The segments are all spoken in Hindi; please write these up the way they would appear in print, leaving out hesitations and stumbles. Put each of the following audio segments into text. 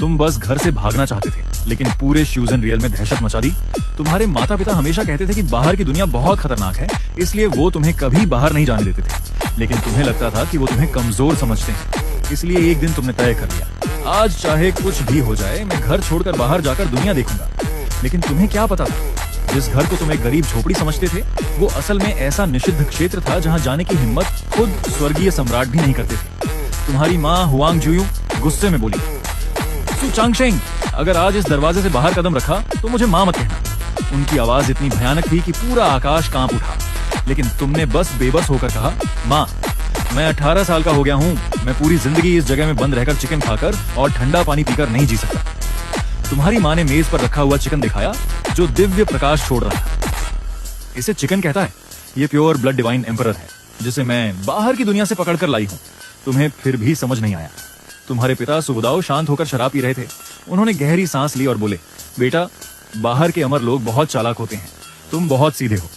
तुम बस घर से भागना चाहते थे, लेकिन पूरे श्यूजन रियल में दहशत मचा दी। तुम्हारे माता पिता हमेशा कहते थे कि बाहर की दुनिया बहुत खतरनाक है, इसलिए वो तुम्हें कभी बाहर नहीं जाने देते थे। लेकिन तुम्हें लगता था कि वो तुम्हें कमजोर समझते हैं, इसलिए एक दिन तुमने तय कर लिया, आज चाहे कुछ भी हो जाए मैं घर छोड़कर बाहर जाकर दुनिया देखूंगा। लेकिन तुम्हें क्या पता था, जिस घर को तुम एक गरीब झोपड़ी समझते थे, वो असल में ऐसा निषिद्ध क्षेत्र था जहाँ जाने की हिम्मत खुद स्वर्गीय सम्राट भी नहीं करते थे। तुम्हारी माँ हुआंग जुयू गुस्से में बोली, सु चांगशेंग, अगर आज इस दरवाजे से बाहर कदम रखा तो मुझे माँ मत कहना। उनकी आवाज इतनी भयानक थी कि पूरा आकाश कांप उठा। लेकिन तुमने बस बेबस होकर कहा, माँ, मैं 18 साल का हो गया हूँ, मैं पूरी जिंदगी इस जगह में बंद रहकर चिकन खाकर और ठंडा पानी पीकर नहीं जी सकता। तुम्हारी माँ ने मेज पर रखा हुआ चिकन दिखाया जो दिव्य प्रकाश छोड़ रहा था। इसे चिकन कहता है, ये प्योर ब्लड डिवाइन एम्परर है, जिसे मैं बाहर की दुनिया से पकड़ कर लाई हूँ। तुम्हें फिर भी समझ नहीं आया। तुम्हारे पिता सुबुदाओ शांत होकर शराब पी रहे थे। उन्होंने गहरी सांस ली और बोले, बेटा, बाहर के अमर लोग बहुत चालाक होते हैं, तुम बहुत सीधे हो।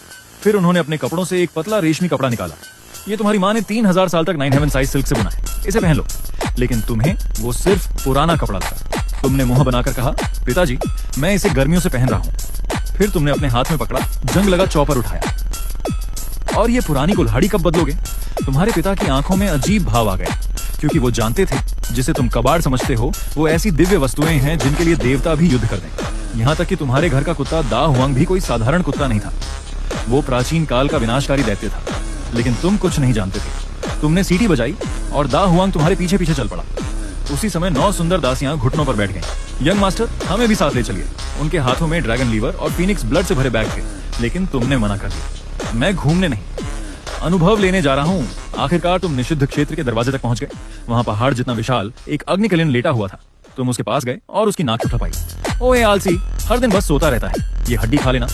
फिर उन्होंने अपने कपड़ों से एक पतला रेशमी कपड़ा निकाला। ये तुम्हारी माँ ने 3000 साल तक 9 हेवन साइज सिल्क से बुना है, इसे पहन लो। लेकिन तुम्हें वो सिर्फ पुराना कपड़ा लगा। तुमने मुंह बनाकर कहा, पिताजी, मैं इसे गर्मियों से पहन रहा हूँ। फिर तुमने अपने हाथ में पकड़ा जंग लगा चॉपर उठाया। और ये पुरानी कुल्हाड़ी कब बदलोगे? तुम्हारे पिता की आंखों में अजीब भाव आ गए, क्योंकि वो जानते थे जिसे तुम कबाड़ समझते हो वो ऐसी दिव्य वस्तुएं हैं जिनके लिए देवता भी युद्ध कर दें। यहाँ तक कि तुम्हारे घर का कुत्ता दा हुआंग भी कोई साधारण कुत्ता नहीं था, वो प्राचीन काल का विनाशकारी दैत्य था। लेकिन तुम कुछ नहीं जानते थे। तुमने सीटी बजाई और दा हुआंग तुम्हारे पीछे पीछे चल पड़ा। उसी समय 9 सुंदर दासियां घुटनों पर बैठ गईं। यंग मास्टर, हमें भी साथ ले चलिए। उनके हाथों में ड्रैगन लीवर और फीनिक्स ब्लड से भरे बैग थे, लेकिन तुमने मना कर दिया। मैं घूमने नहीं, अनुभव लेने जा रहा हूँ। आखिरकार तुम निषिद्ध क्षेत्र के दरवाजे तक पहुंच गए। वहाँ पहाड़ जितना विशाल एक अग्निकलिन लेटा हुआ था। तुम उसके पास गए और उसकी नाक उठा पाई। ओए आलसी, हर दिन बस सोता रहता है, ये हड्डी खा लेना।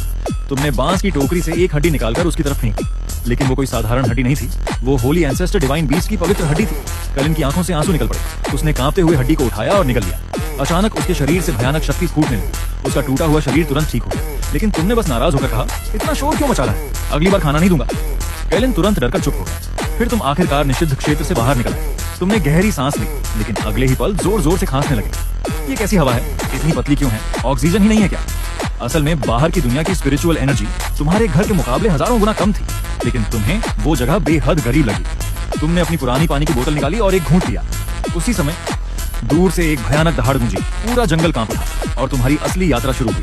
तुमने बांस की टोकरी से एक हड्डी निकालकर उसकी तरफ फेंकी, लेकिन वो कोई साधारण हड्डी नहीं थी, वो होली एंसेस्टर डिवाइन बीस्ट की पवित्र हड्डी थी। कलिन की आंखों से आंसू निकल पड़े। उसने कांपते हुए हड्डी को उठाया और निकल लिया। अचानक उसके शरीर से भयानक शक्ति फूटने लगी। उसका टूटा हुआ शरीर तुरंत ठीक हो गया। लेकिन तुमने बस नाराज होकर कहा, इतना शोर क्यों मचा रहा है? अगली बार खाना नहीं दूंगा। कैलिन तुरंत डरकर चुप हो गया। फिर तुम आखिरकार निषिद्ध क्षेत्र से बाहर निकल गए। तुमने गहरी सांस ली, लेकिन अगले ही पल जोर जोर से खांसने लगे। ये कैसी हवा है? इतनी पतली क्यों है? ऑक्सीजन ही नहीं है क्या? असल में बाहर की दुनिया की स्पिरिचुअल एनर्जी तुम्हारे घर के मुकाबले हजारों गुना कम थी, लेकिन तुम्हें वो जगह बेहद गरीब लगी। तुमने अपनी पुरानी पानी की बोतल निकाली और एक घूंट लिया। उसी समय दूर से एक भयानक दहाड़ गूंजी। पूरा जंगल कांप उठा और तुम्हारी असली यात्रा शुरू हुई।